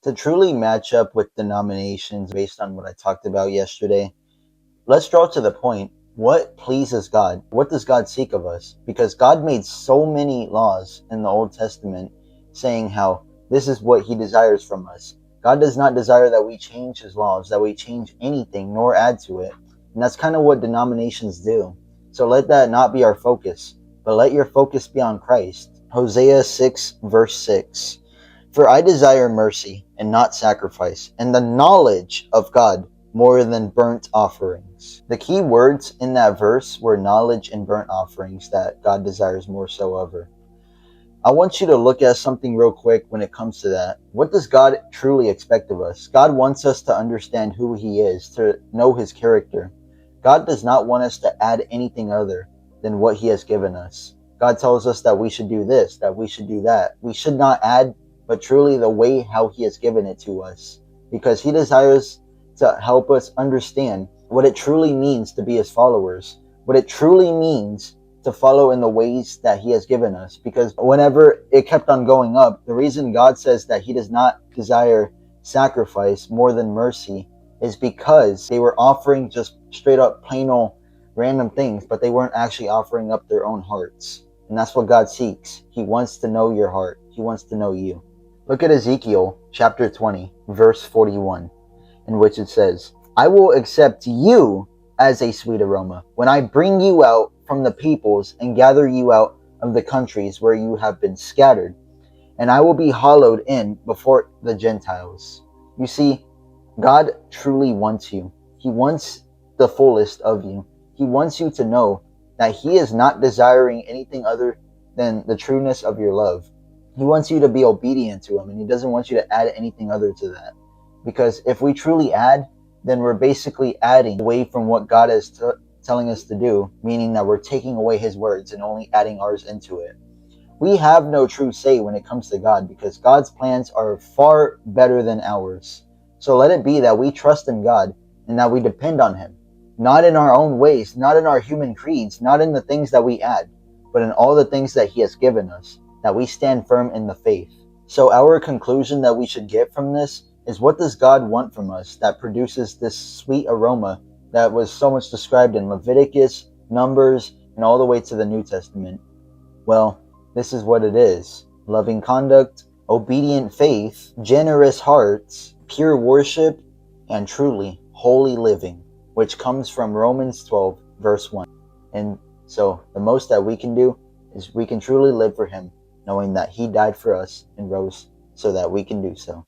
To truly match up with denominations based on what I talked about yesterday, let's draw to the point. What pleases God? What does God seek of us? Because God made so many laws in the Old Testament saying how this is what he desires from us. God does not desire that we change his laws, that we change anything, nor add to it. And that's kind of what denominations do. So let that not be our focus, but let your focus be on Christ. Hosea 6, verse 6. For I desire mercy and not sacrifice, and the knowledge of God more than burnt offerings. The key words in that verse were knowledge and burnt offerings that God desires more so over. I want you to look at something real quick when it comes to that. What does God truly expect of us? God wants us to understand who he is, to know his character. God does not want us to add anything other than what he has given us. God tells us that we should do this, that we should do that. We should not add, but truly the way how he has given it to us, because he desires to help us understand what it truly means to be his followers, what it truly means to follow in the ways that he has given us. Because whenever it kept on going up, the reason God says that he does not desire sacrifice more than mercy is because they were offering just straight up plain old random things, but they weren't actually offering up their own hearts. And that's what God seeks. He wants to know your heart. He wants to know you. Look at Ezekiel chapter 20, verse 41, in which it says, I will accept you as a sweet aroma when I bring you out from the peoples and gather you out of the countries where you have been scattered, and I will be hallowed in before the Gentiles. You see, God truly wants you. He wants the fullest of you. He wants you to know that he is not desiring anything other than the trueness of your love. He wants you to be obedient to him, and he doesn't want you to add anything other to that. Because if we truly add, then we're basically adding away from what God is telling us to do, meaning that we're taking away his words and only adding ours into it. We have no true say when it comes to God, because God's plans are far better than ours. So let it be that we trust in God and that we depend on him, not in our own ways, not in our human creeds, not in the things that we add, but in all the things that he has given us, that we stand firm in the faith. So our conclusion that we should get from this is, what does God want from us that produces this sweet aroma that was so much described in Leviticus, Numbers, and all the way to the New Testament? Well, this is what it is: loving conduct, obedient faith, generous hearts, pure worship, and truly holy living, which comes from Romans 12, verse 1. And so the most that we can do is we can truly live for him, knowing that he died for us and rose so that we can do so.